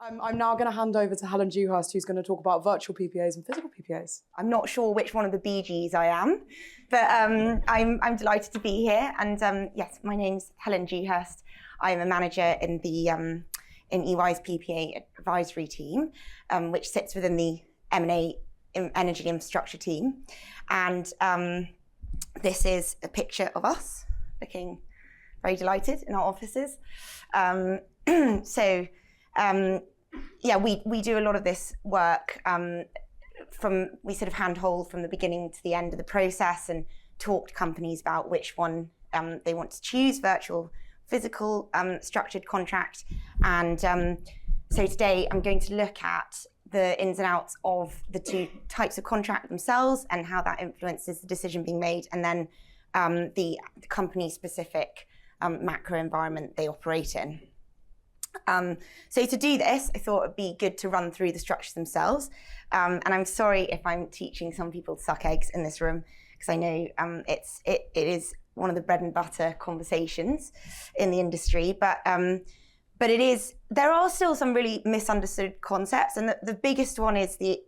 I'm now going to hand over to Helen Dewhurst, who's going to talk about virtual PPAs and physical PPAs. I'm not sure which one of the BGs I am, but I'm delighted to be here. And yes, my name's Helen Dewhurst. I'm a manager in the in EY's PPA advisory team, which sits within the M&A energy infrastructure team. And this is a picture of us looking very delighted in our offices. Yeah, we do a lot of this work we sort of handhold from the beginning to the end of the process and talk to companies about which one they want to choose, virtual, physical, structured contract. And so today I'm going to look at the ins and outs of the two types of contract themselves and how that influences the decision being made, and then the company-specific macro environment they operate in. So to do this, I thought it'd be good to run through the structures themselves. And I'm sorry if I'm teaching some people to suck eggs in this room, because I know it is one of the bread and butter conversations in the industry. But there are still some really misunderstood concepts, and the biggest one is the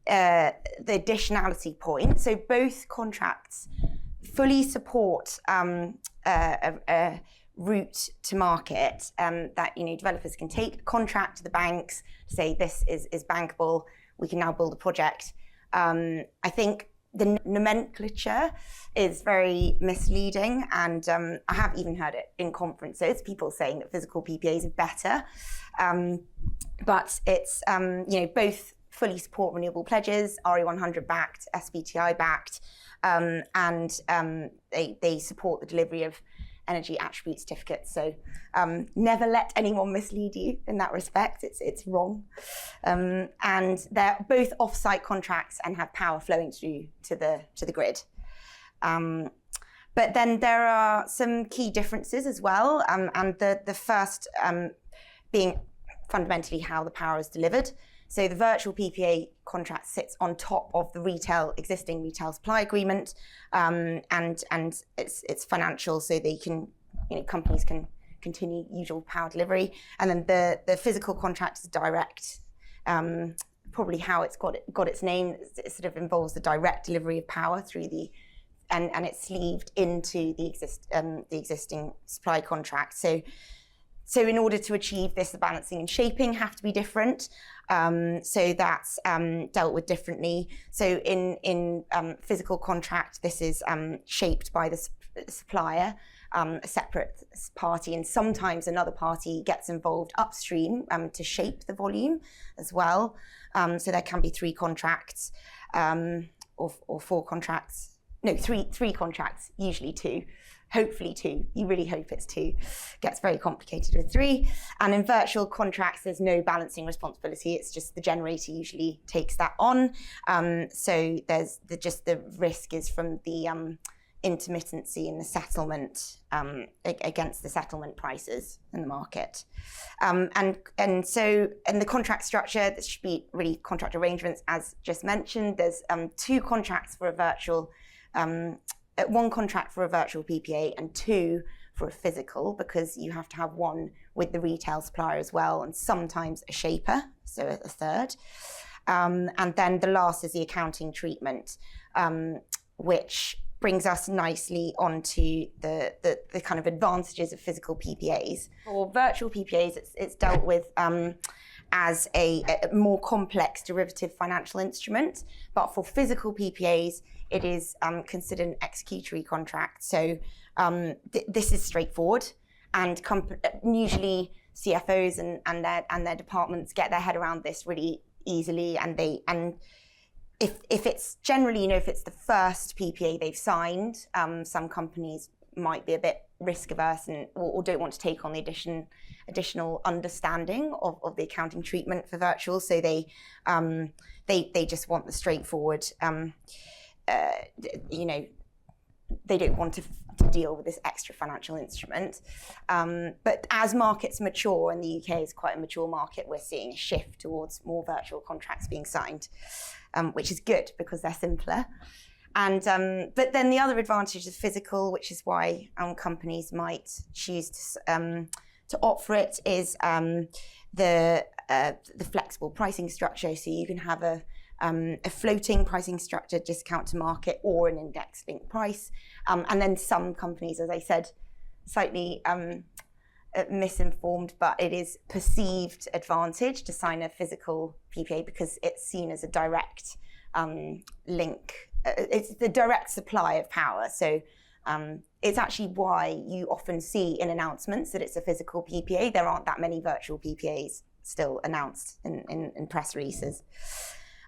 additionality point. So both contracts fully support a route to market that developers can take a contract to the banks to say this is bankable, we can now build a project. I think the nomenclature is very misleading, and I have even heard it in conferences, people saying that physical PPAs are better, but it's both fully support renewable pledges, RE100 backed, SBTI backed, and they support the delivery of energy attribute certificates. So never let anyone mislead you in that respect. It's wrong. And they're both off-site contracts and have power flowing through to the grid. But then there are some key differences as well. And the first being fundamentally how the power is delivered. So the virtual PPA contract sits on top of the existing retail supply agreement, and it's financial, so they can, companies can continue usual power delivery. And then the physical contract is direct. Probably how it's got its name. It sort of involves the direct delivery of power through and it's sleeved into the existing supply contract. So in order to achieve this, the balancing and shaping have to be different. So that's dealt with differently. So in physical contract, this is shaped by the supplier, a separate party, and sometimes another party gets involved upstream to shape the volume as well. So there can be three contracts or four contracts. No, three contracts, usually two. Hopefully two. You really hope it's two. Gets very complicated with three. And in virtual contracts, there's no balancing responsibility. It's just the generator usually takes that on. So there's the risk is from the intermittency in the settlement against the settlement prices in the market. And the contract structure, this should be really contract arrangements, as just mentioned. There's two contracts for a virtual. One contract for a virtual PPA and two for a physical, because you have to have one with the retail supplier as well, and sometimes a shaper, so a third. And then the last is the accounting treatment, which brings us nicely onto the kind of advantages of physical PPAs. For virtual PPAs, it's dealt with as a more complex derivative financial instrument, but for physical PPAs, it is considered an executory contract. So this is straightforward, and usually CFOs and their departments get their head around this really easily. And if it's generally, if it's the first PPA they've signed, some companies might be a bit risk averse or don't want to take on the additional understanding of the accounting treatment for virtual. So they just want the straightforward. They don't want to deal with this extra financial instrument. But as markets mature, and the UK is quite a mature market, we're seeing a shift towards more virtual contracts being signed, which is good because they're simpler. And but then the other advantage is physical, which is why companies might choose to opt for it, is the flexible pricing structure, so you can have a floating pricing structure, discount to market, or an index-linked price. And then some companies, as I said, slightly misinformed, but it is perceived advantage to sign a physical PPA because it's seen as a direct link. It's the direct supply of power. So it's actually why you often see in announcements that it's a physical PPA. There aren't that many virtual PPAs still announced in press releases.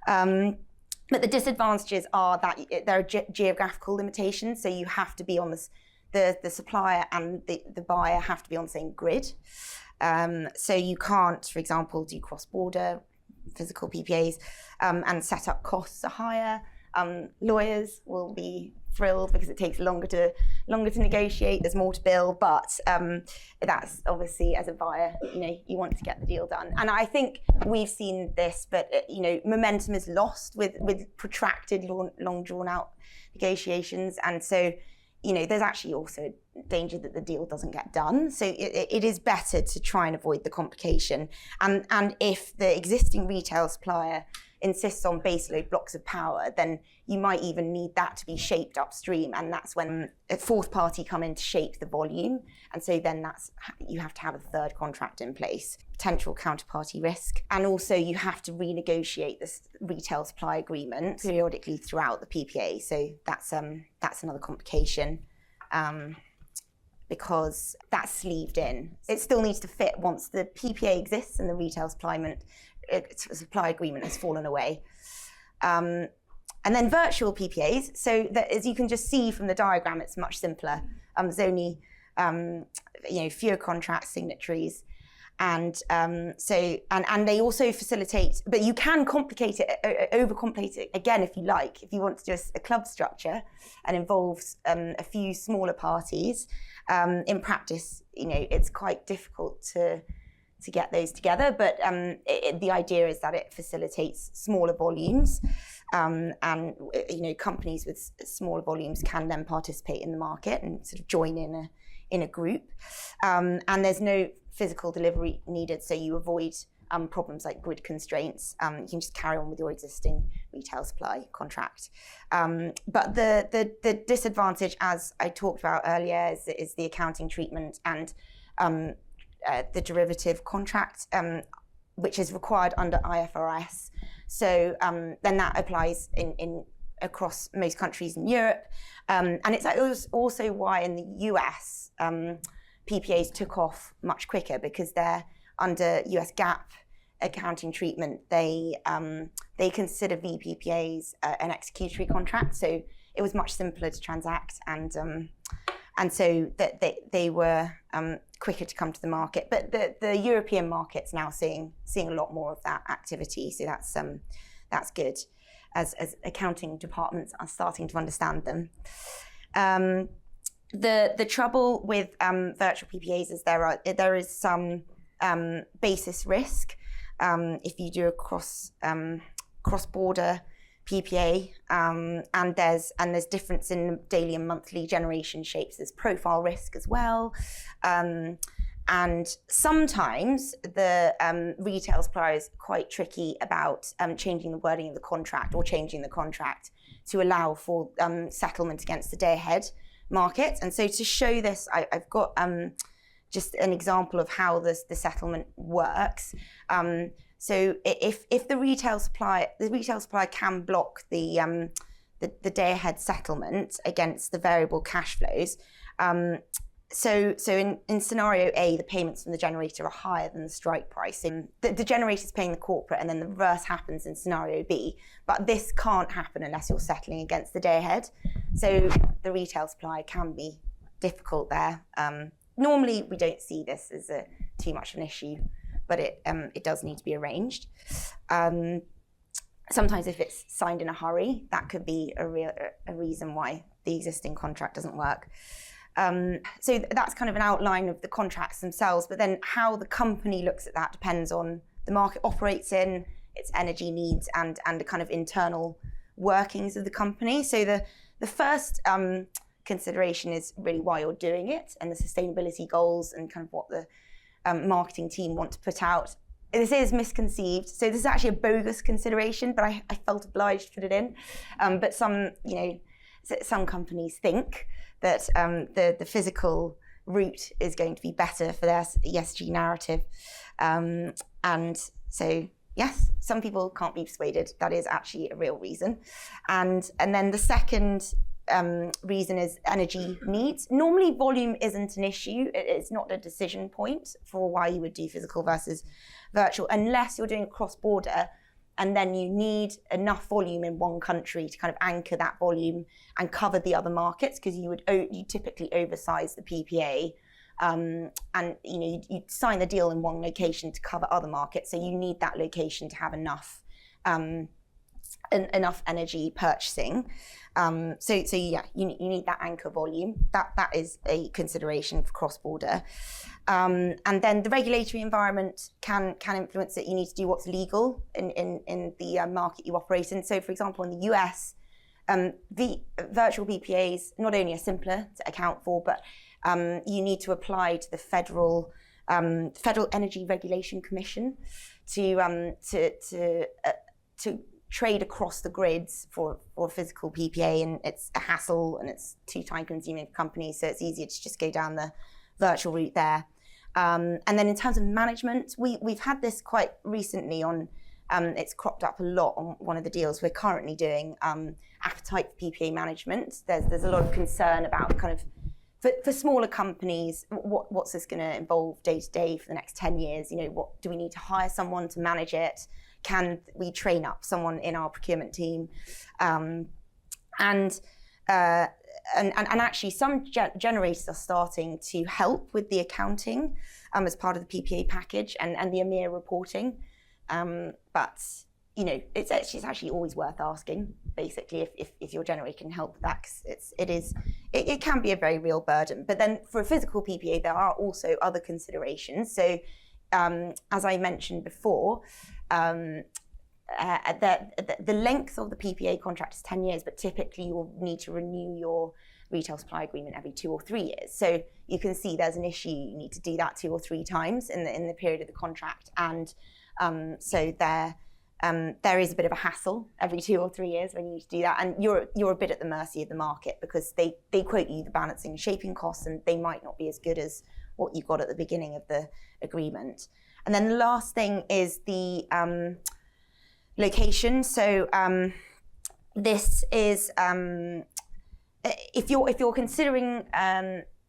But the disadvantages are that there are geographical limitations. So you have to be on the supplier and the buyer have to be on the same grid. So you can't, for example, do cross-border physical PPAs, and setup costs are higher. Lawyers will be thrilled because it takes longer to negotiate. There's more to bill, but that's obviously, as a buyer, you want to get the deal done. And I think we've seen this, but momentum is lost with protracted, long drawn out negotiations, and so there's actually also danger that the deal doesn't get done. So it is better to try and avoid the complication. And if the existing retail supplier insists on baseload blocks of power, then you might even need that to be shaped upstream. And that's when a fourth party come in to shape the volume. And so then you have to have a third contract in place, potential counterparty risk. And also you have to renegotiate this retail supply agreement periodically throughout the PPA. So that's another complication. Because that's sleeved in. It still needs to fit once the PPA exists and the retail supply agreement has fallen away. And then virtual PPAs, so that, as you can just see from the diagram, it's much simpler. There's only fewer contract signatories, and they also facilitate, but you can complicate it, overcomplicate it again if you like. If you want to do a club structure and involves a few smaller parties, in practice, it's quite difficult to get those together. But the idea is that it facilitates smaller volumes, and companies with smaller volumes can then participate in the market and sort of join in a group. And there's no physical delivery needed, so you avoid problems like grid constraints. You can just carry on with your existing retail supply contract. But the disadvantage, as I talked about earlier, is the accounting treatment and the derivative contract, which is required under IFRS. So then that applies in across most countries in Europe. And it was also why in the US, PPAs took off much quicker, because they're under US GAAP accounting treatment. They consider VPPAs an executory contract, so it was much simpler to transact, and so that they were quicker to come to the market. But the European market's now seeing a lot more of that activity, so that's good, as accounting departments are starting to understand them. The trouble with virtual PPAs is there is some basis risk if you do a cross-border PPA, and there's difference in daily and monthly generation shapes. There's profile risk as well, and sometimes the retail supplier is quite tricky about changing the wording of the contract or changing the contract to allow for settlement against the day-ahead market. And so to show this, I've got just an example of how the settlement works. So if the retail supplier can block the day-ahead settlement against the variable cash flows. So in scenario A, the payments from the generator are higher than the strike price. The generator is paying the corporate, and then the reverse happens in scenario B. But this can't happen unless you're settling against the day ahead. So the retail supplier can be difficult there. Normally, we don't see this as too much of an issue, but it does need to be arranged. Sometimes if it's signed in a hurry, that could be a reason why the existing contract doesn't work. So that's kind of an outline of the contracts themselves, but then how the company looks at that depends on the market operates in, its energy needs, and the kind of internal workings of the company. So the first consideration is really why you're doing it, and the sustainability goals and kind of what the marketing team want to put out. this is misconceived. So this is actually a bogus consideration, but I felt obliged to put it in. But some companies think that the physical route is going to be better for their ESG narrative. And so, yes, some people can't be persuaded. That is actually a real reason. And then the second reason is energy needs. Normally, volume isn't an issue. It's not a decision point for why you would do physical versus virtual, unless you're doing cross-border, and then you need enough volume in one country to kind of anchor that volume and cover the other markets, because you typically oversize the PPA, and you sign the deal in one location to cover other markets. So you need that location to have enough energy purchasing. So you need that anchor volume. That is a consideration for cross-border. And then the regulatory environment can influence it. You need to do what's legal in the market you operate in. So, for example, in the US, the virtual PPAs not only are simpler to account for, but you need to apply to the Federal Energy Regulation Commission to trade across the grids for physical PPA, and it's a hassle and it's too time consuming for companies, so it's easier to just go down the virtual route there. And then in terms of management, we've had this quite recently on, it's cropped up a lot on one of the deals we're currently doing, appetite for PPA management. There's a lot of concern about kind of, for smaller companies, what's this going to involve day to day for the next 10 years? What do we need to hire someone to manage it? Can we train up someone in our procurement team? And actually, some generators are starting to help with the accounting as part of the PPA package and the EMEA reporting. But it's actually always worth asking, basically, if your generator can help with that, 'cause it can be a very real burden. But then for a physical PPA, there are also other considerations. So as I mentioned before, the length of the PPA contract is 10 years, but typically you will need to renew your retail supply agreement every 2 or 3 years. So you can see there's an issue. You need to do that 2 or 3 times in the period of the contract, and so there is a bit of a hassle every 2 or 3 years when you need to do that, and you're a bit at the mercy of the market, because they quote you the balancing and shaping costs, and they might not be as good as what you got at the beginning of the agreement. And then the last thing is the location. So this is if you're considering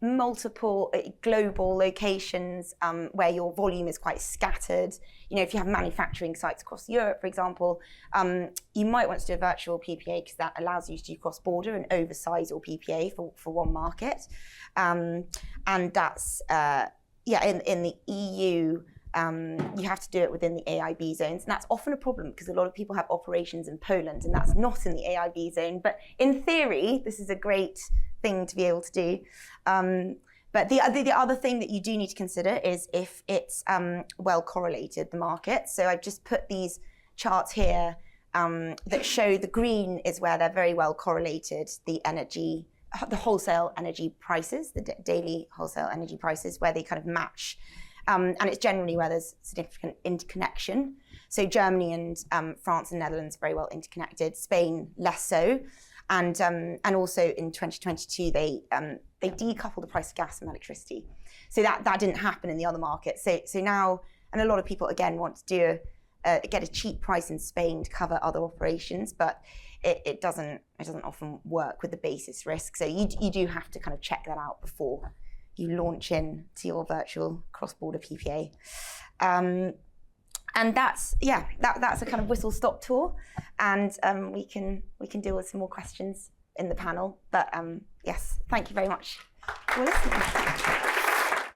multiple global locations where your volume is quite scattered. If you have manufacturing sites across Europe, for example, you might want to do a virtual PPA, because that allows you to do cross-border and oversize your PPA for one market. And that's in the EU. You have to do it within the AIB zones, and that's often a problem because a lot of people have operations in Poland, and that's not in the AIB zone. But in theory, this is a great thing to be able to do. But the other thing that you do need to consider is if it's well correlated, the market. So I've just put these charts here that show the green is where they're very well correlated, the wholesale energy prices, the daily wholesale energy prices, where they kind of match. And it's generally where there's significant interconnection. So Germany and France and Netherlands are very well interconnected. Spain less so, and also in 2022 they decoupled the price of gas and electricity. So that didn't happen in the other markets. So now, and a lot of people again want to get a cheap price in Spain to cover other operations, but it doesn't often work with the basis risk. So you do have to kind of check that out before you launch in to your virtual cross-border PPA. And that's a kind of whistle-stop tour, and we can deal with some more questions in the panel. But yes, thank you very much for listening.